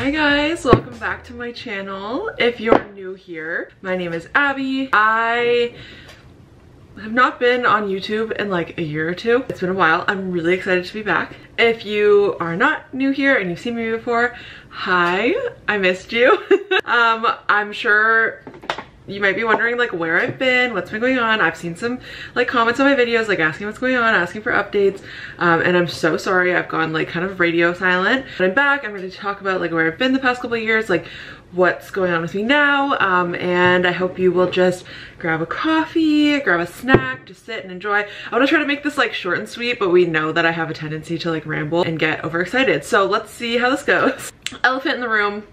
Hi guys, welcome back to my channel. If you're new here, my name is Abby. I have not been on YouTube in like a year or two. It's been a while. I'm really excited to be back. If you are not new here and you've seen me before, hi, I missed you. I'm sure you might be wondering like where I've been, what's been going on. I've seen some like comments on my videos like asking what's going on, asking for updates, and I'm so sorry I've gone like kind of radio silent. But I'm back. I'm ready to talk about like where I've been the past couple of years, like what's going on with me now, and I hope you will just grab a coffee, grab a snack, just sit and enjoy. I want to try to make this like short and sweet, but we know that I have a tendency to like ramble and get overexcited. So let's see how this goes. Elephant in the room.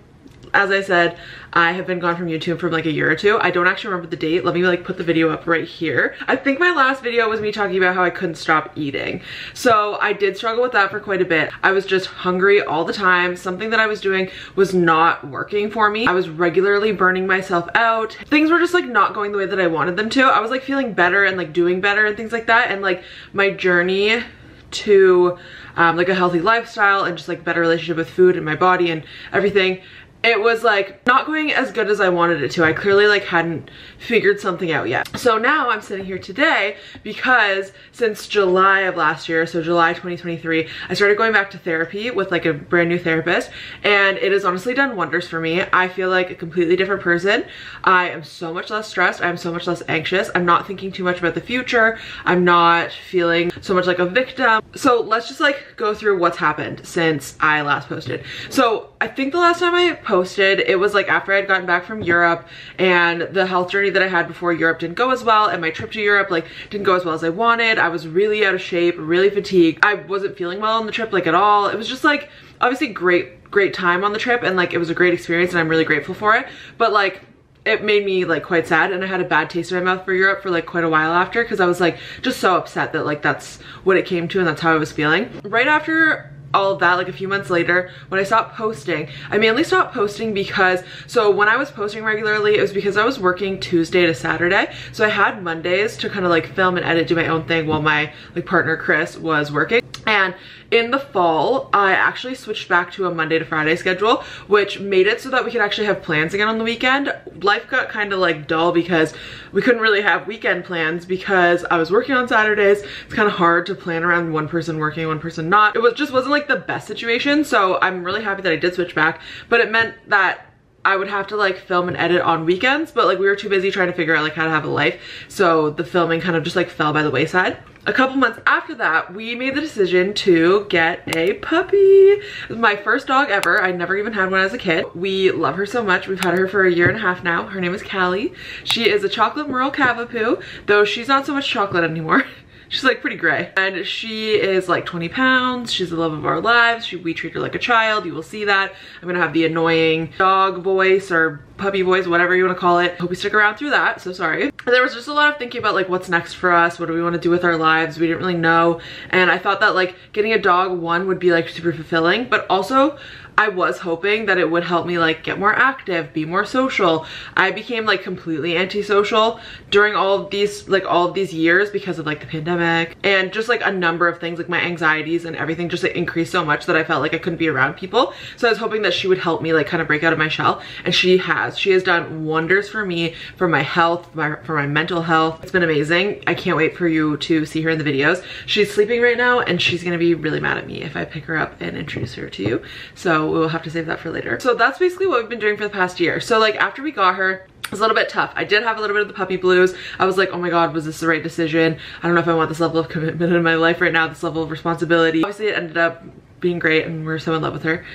As I said, I have been gone from YouTube for like a year or two. I don't actually remember the date. Let me like put the video up right here. I think my last video was me talking about how I couldn't stop eating. So I did struggle with that for quite a bit. I was just hungry all the time. Something that I was doing was not working for me. I was regularly burning myself out. Things were just like not going the way that I wanted them to. I was like feeling better and like doing better and things like that. And like my journey to like a healthy lifestyle and just like better relationship with food and my body and everything, it was like not going as good as I wanted it to. I clearly like hadn't figured something out yet. So now I'm sitting here today because since July of last year, so July 2023, I started going back to therapy with like a brand new therapist, and it has honestly done wonders for me. I feel like a completely different person. I am so much less stressed. I'm so much less anxious. I'm not thinking too much about the future. I'm not feeling so much like a victim. So let's just like go through what's happened since I last posted. So I think the last time I posted, it was like after I had gotten back from Europe, and the health journey that I had before Europe didn't go as well, and my trip to Europe like didn't go as well as I wanted. I was really out of shape, really fatigued. I wasn't feeling well on the trip like at all. It was just like obviously great time on the trip, and like it was a great experience and I'm really grateful for it, but like it made me like quite sad, and I had a bad taste in my mouth for Europe for like quite a while after, because I was like just so upset that like that's what it came to and that's how I was feeling. Right after all of that, like a few months later, when I stopped posting, I mainly stopped posting because, so when I was posting regularly, it was because I was working Tuesday to Saturday. So I had Mondays to kind of like film and edit, do my own thing while my like partner Chris was working. And in the fall, I actually switched back to a Monday to Friday schedule, which made it so that we could actually have plans again on the weekend. Life got kind of like dull because we couldn't really have weekend plans because I was working on Saturdays. It's kind of hard to plan around one person working, one person not. It just wasn't like the best situation. So I'm really happy that I did switch back, but it meant that I would have to like film and edit on weekends, but like we were too busy trying to figure out like how to have a life. So the filming kind of just like fell by the wayside. A couple months after that, we made the decision to get a puppy. It was my first dog ever. I never even had one as a kid. We love her so much. We've had her for a year and a half now. Her name is Callie. She is a chocolate Merle Cavapoo, though she's not so much chocolate anymore. She's like pretty gray, and she is like 20 pounds. She's the love of our lives. We treat her like a child. You will see that. I'm gonna have the annoying dog voice or puppy voice, whatever you want to call it. Hope you stick around through that, so sorry. There was just a lot of thinking about like what's next for us. What do we want to do with our lives? We didn't really know, and I thought that like getting a dog, one, would be like super fulfilling, but also I was hoping that it would help me like get more active, be more social. I became like completely antisocial during all of these years because of like the pandemic and just like a number of things, like my anxieties and everything just like increased so much that I felt like I couldn't be around people. So I was hoping that she would help me like kind of break out of my shell, and she has. She has done wonders for me, for my health, for my mental health. It's been amazing. I can't wait for you to see her in the videos. She's sleeping right now, and she's gonna be really mad at me if I pick her up and introduce her to you. So we'll have to save that for later. So that's basically what we've been doing for the past year. So like after we got her, it was a little bit tough. I did have a little bit of the puppy blues. I was like, oh my God, was this the right decision? I don't know if I want this level of commitment in my life right now, this level of responsibility. Obviously it ended up being great, and we're so in love with her.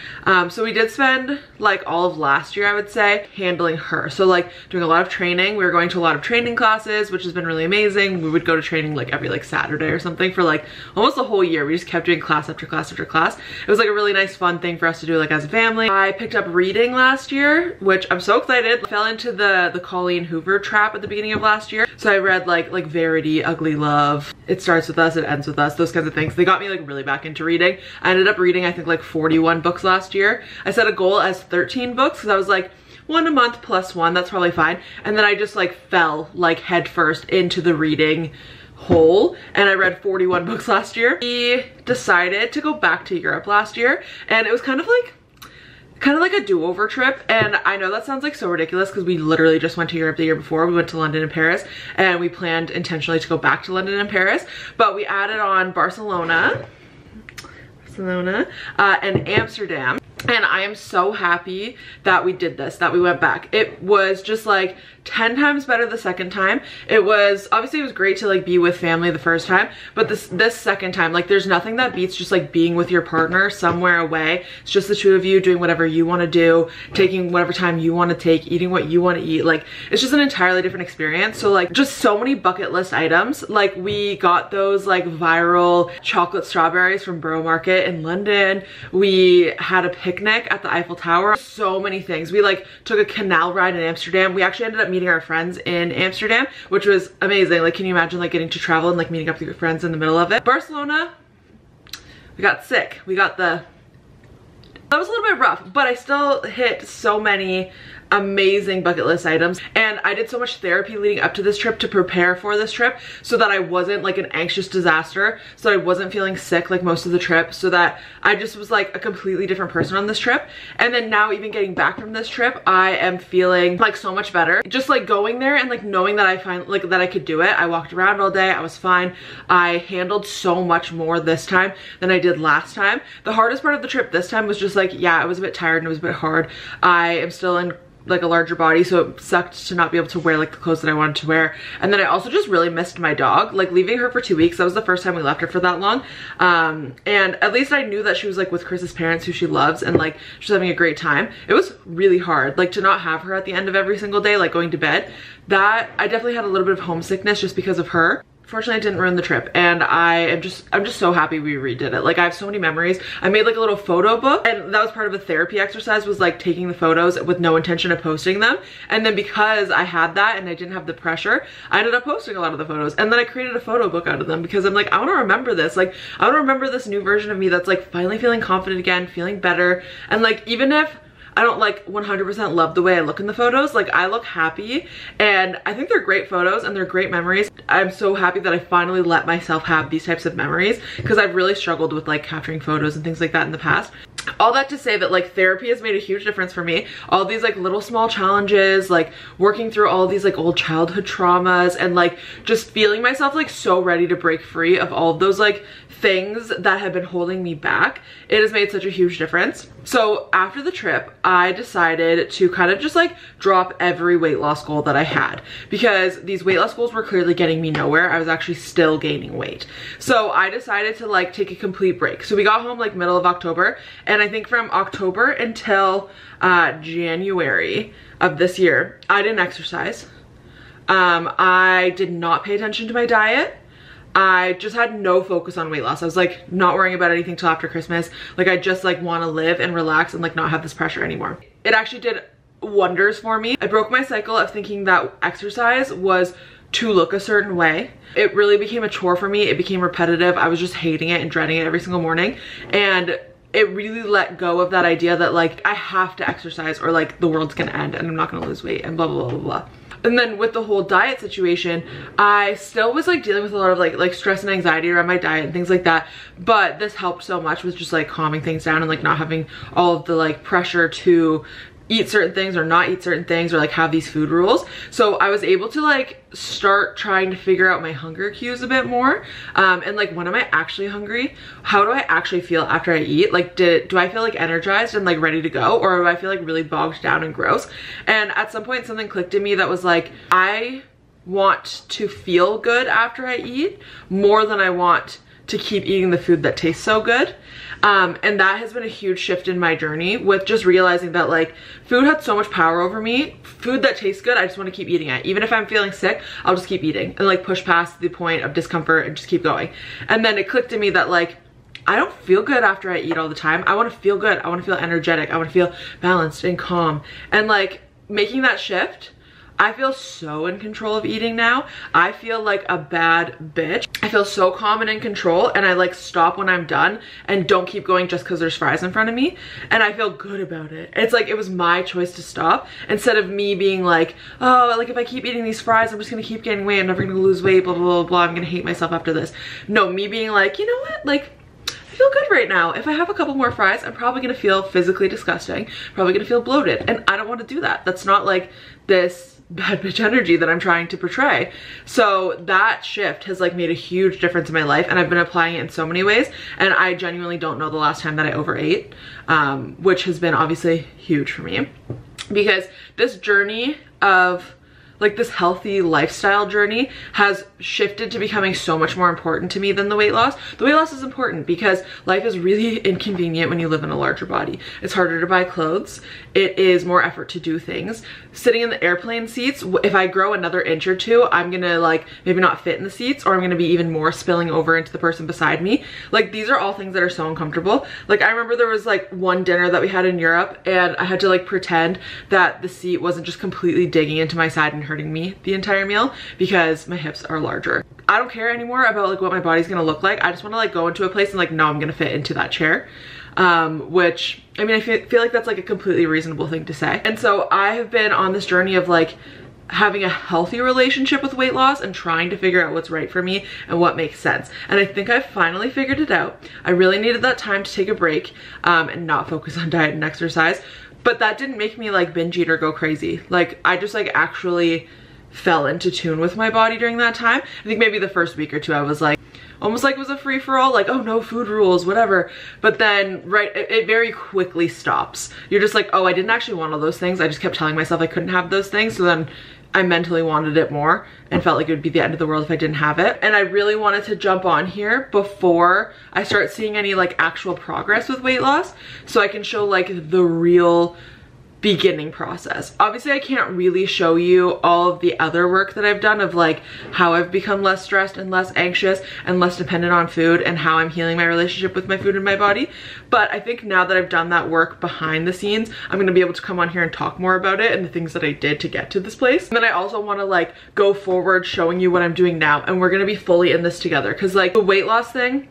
So we did spend like all of last year, I would say, handling her. So like doing a lot of training. We were going to a lot of training classes, which has been really amazing. We would go to training like every like Saturday or something for like almost the whole year. We just kept doing class after class after class. It was like a really nice fun thing for us to do like as a family. I picked up reading last year, which I'm so excited. I fell into the Colleen Hoover trap at the beginning of last year. So I read like Verity, Ugly Love, It Starts With Us, It Ends With Us, those kinds of things. They got me like really back into reading. I ended up reading I think like 41 books last year. I set a goal as 13 books because I was like, one a month plus one, that's probably fine. And then I just like fell like head first into the reading hole, and I read 41 books last year. We decided to go back to Europe last year, and it was kind of like kind of like a do-over trip. And I know that sounds like so ridiculous because we literally just went to Europe the year before. We went to London and Paris, and we planned intentionally to go back to London and Paris, but we added on Barcelona, and Amsterdam. And I am so happy that we did this, that we went back. It was just like 10 times better the second time. It was, obviously it was great to like be with family the first time, but this second time, like there's nothing that beats just like being with your partner somewhere away. It's just the two of you doing whatever you want to do, taking whatever time you want to take, eating what you want to eat. Like it's just an entirely different experience. So like just so many bucket list items. Like we got those like viral chocolate strawberries from Borough Market in London. We had a picnic at the Eiffel Tower. So many things. We like took a canal ride in Amsterdam. We actually ended up meeting our friends in Amsterdam, which was amazing. Like, can you imagine like getting to travel and like meeting up with your friends in the middle of it? Barcelona, we got sick. That was a little bit rough, but I still hit so many amazing bucket list items. And I did so much therapy leading up to this trip to prepare for this trip so that I wasn't like an anxious disaster, so I wasn't feeling sick like most of the trip, so that I just was like a completely different person on this trip. And then now even getting back from this trip, I am feeling like so much better. Just like going there and like knowing that that I could do it. I walked around all day, I was fine. I handled so much more this time than I did last time. The hardest part of the trip this time was just like, yeah, I was a bit tired and it was a bit hard. I am still in like a larger body, so it sucked to not be able to wear like the clothes that I wanted to wear. And then I also just really missed my dog. Like leaving her for 2 weeks, that was the first time we left her for that long. And at least I knew that she was like with Chris's parents, who she loves, and like she was having a great time. It was really hard like to not have her at the end of every single day, like going to bed. That I definitely had a little bit of homesickness just because of her. Fortunately, I didn't ruin the trip, and I'm just so happy we redid it. Like I have so many memories. I made like a little photo book, and that was part of a therapy exercise, was like taking the photos with no intention of posting them. And then because I had that and I didn't have the pressure, I ended up posting a lot of the photos. And then I created a photo book out of them because I'm like, I want to remember this. Like I want to remember this new version of me that's like finally feeling confident again, feeling better. And like even if I don't like 100% love the way I look in the photos, like I look happy, and I think they're great photos and they're great memories. I'm so happy that I finally let myself have these types of memories, because I've really struggled with like capturing photos and things like that in the past. All that to say that like therapy has made a huge difference for me. All these like little small challenges, like working through all these like old childhood traumas, and like just feeling myself like so ready to break free of all of those like things that have been holding me back. It has made such a huge difference. So after the trip, I decided to kind of just like drop every weight loss goal that I had, because these weight loss goals were clearly getting me nowhere. I was actually still gaining weight. So I decided to like take a complete break. So we got home like middle of October, and I think from October until January of this year, I didn't exercise. I did not pay attention to my diet. I just had no focus on weight loss. I was like not worrying about anything till after Christmas. Like I just like want to live and relax and like not have this pressure anymore. It actually did wonders for me. I broke my cycle of thinking that exercise was to look a certain way. It really became a chore for me. It became repetitive. I was just hating it and dreading it every single morning. And it really let go of that idea that like I have to exercise or like the world's gonna end and I'm not gonna lose weight and blah blah blah blah blah. And then with the whole diet situation, I still was like dealing with a lot of like stress and anxiety around my diet and things like that. But this helped so much with just like calming things down and like not having all of the like pressure to eat certain things or not eat certain things or like have these food rules. So I was able to like start trying to figure out my hunger cues a bit more, and like when am I actually hungry? How do I actually feel after I eat? Like do I feel like energized and like ready to go, or do I feel like really bogged down and gross? And at some point something clicked in me that was like, I want to feel good after I eat more than I want to keep eating the food that tastes so good. And that has been a huge shift in my journey, with just realizing that like food had so much power over me. Food that tastes good, I just want to keep eating it. Even if I'm feeling sick, I'll just keep eating and like push past the point of discomfort and just keep going. And then it clicked in me that like, I don't feel good after I eat all the time. I want to feel good. I want to feel energetic. I want to feel balanced and calm. And like making that shift, I feel so in control of eating now. I feel like a bad bitch. I feel so calm and in control, and I like stop when I'm done and don't keep going just because there's fries in front of me. And I feel good about it. It's like it was my choice to stop, instead of me being like, oh, like if I keep eating these fries, I'm just gonna keep gaining weight. I'm never gonna lose weight, blah, blah, blah, blah. I'm gonna hate myself after this. No, me being like, you know what? Like, I feel good right now. If I have a couple more fries, I'm probably gonna feel physically disgusting, probably gonna feel bloated, and I don't want to do that. That's not like this bad bitch energy that I'm trying to portray. So that shift has like made a huge difference in my life, and I've been applying it in so many ways, and I genuinely don't know the last time that I overate, which has been obviously huge for me, because this journey of like this healthy lifestyle journey has shifted to becoming so much more important to me than the weight loss. The weight loss is important because life is really inconvenient when you live in a larger body. It's harder to buy clothes. It is more effort to do things. Sitting in the airplane seats, if I grow another inch or two, I'm gonna like maybe not fit in the seats, or I'm gonna be even more spilling over into the person beside me. Like these are all things that are so uncomfortable. Like I remember there was like one dinner that we had in Europe, and I had to like pretend that the seat wasn't just completely digging into my side and hurting me the entire meal because my hips are larger. I don't care anymore about like what my body's gonna look like. I just want to like go into a place and like know I'm gonna fit into that chair, which I mean I feel like that's like a completely reasonable thing to say. And so I have been on this journey of like having a healthy relationship with weight loss and trying to figure out what's right for me and what makes sense. And I think I finally figured it out. I really needed that time to take a break and not focus on diet and exercise, but that didn't make me like binge eat or go crazy. Like I just like actually fell into tune with my body during that time. I think maybe the first week or two I was like, almost like it was a free-for-all, like, oh no, food rules, whatever. But then, right, it very quickly stops. You're just like, oh, I didn't actually want all those things. I just kept telling myself I couldn't have those things. So then I mentally wanted it more and felt like it would be the end of the world if I didn't have it. And I really wanted to jump on here before I start seeing any like actual progress with weight loss, so I can show like the real beginning process. Obviously I can't really show you all of the other work that I've done of like how I've become less stressed and less anxious and less dependent on food, and how I'm healing my relationship with my food and my body. But I think now that I've done that work behind the scenes, I'm gonna be able to come on here and talk more about it and the things that I did to get to this place. And then I also want to like go forward showing you what I'm doing now, and we're gonna be fully in this together, because like the weight loss thing,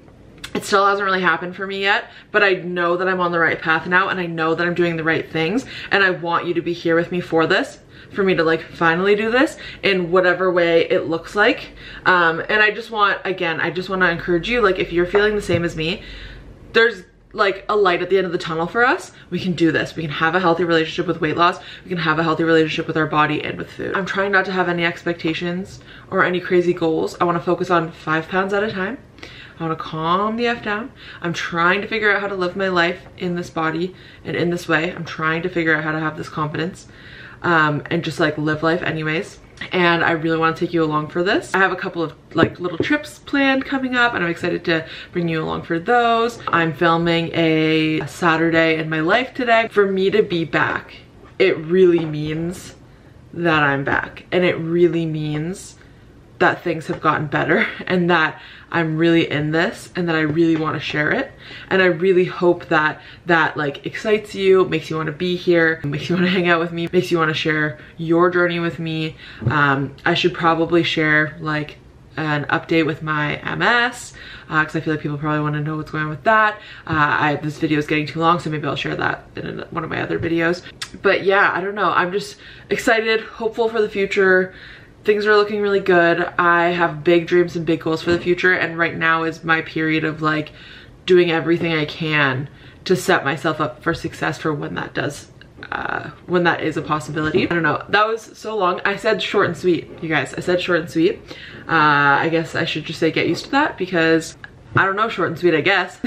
it still hasn't really happened for me yet, but I know that I'm on the right path now, and I know that I'm doing the right things, and I want you to be here with me for this, for me to like finally do this in whatever way it looks like. And I just want, again, I just want to encourage you, like if you're feeling the same as me, there's like a light at the end of the tunnel for us. We can do this. We can have a healthy relationship with weight loss. We can have a healthy relationship with our body and with food. I'm trying not to have any expectations or any crazy goals. I want to focus on 5 pounds at a time. I want to calm the F down. I'm trying to figure out how to live my life in this body and in this way. I'm trying to figure out how to have this confidence and just like live life anyways. And I really want to take you along for this. I have a couple of like little trips planned coming up, and I'm excited to bring you along for those. I'm filming a Saturday in my life today. For me to be back, it really means that I'm back, and it really means that things have gotten better, and that I'm really in this, and that I really want to share it. And I really hope that that like excites you, makes you want to be here, makes you want to hang out with me, makes you want to share your journey with me. I should probably share like an update with my MS, because I feel like people probably want to know what's going on with that. This video is getting too long, so maybe I'll share that in one of my other videos. But yeah, I don't know. I'm just excited, hopeful for the future. Things are looking really good. I have big dreams and big goals for the future, and right now is my period of like doing everything I can to set myself up for success for when that does, when that is a possibility. I don't know, that was so long. I said short and sweet, you guys. I said short and sweet. I guess I should just say get used to that, because I don't know, short and sweet, I guess.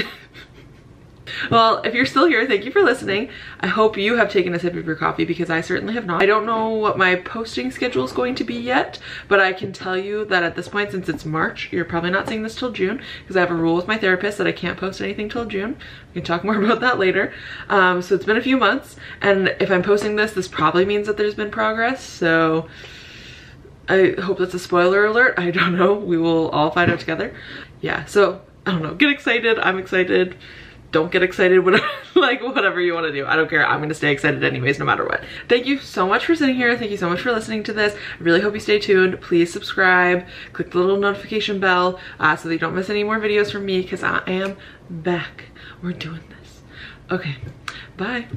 Well, if you're still here, thank you for listening. I hope you have taken a sip of your coffee, because I certainly have not. I don't know what my posting schedule is going to be yet, but I can tell you that at this point, since it's March, you're probably not seeing this till June, because I have a rule with my therapist that I can't post anything till June. We can talk more about that later. So it's been a few months, and if I'm posting this, this probably means that there's been progress. So I hope that's a spoiler alert. I don't know. We will all find out together. Yeah, so I don't know. Get excited. I'm excited. Don't get excited, whatever, like whatever you want to do. I don't care. I'm gonna stay excited anyways, no matter what. Thank you so much for sitting here. Thank you so much for listening to this. I really hope you stay tuned. Please subscribe, click the little notification bell so that you don't miss any more videos from me, because I am back. We're doing this. Okay, bye.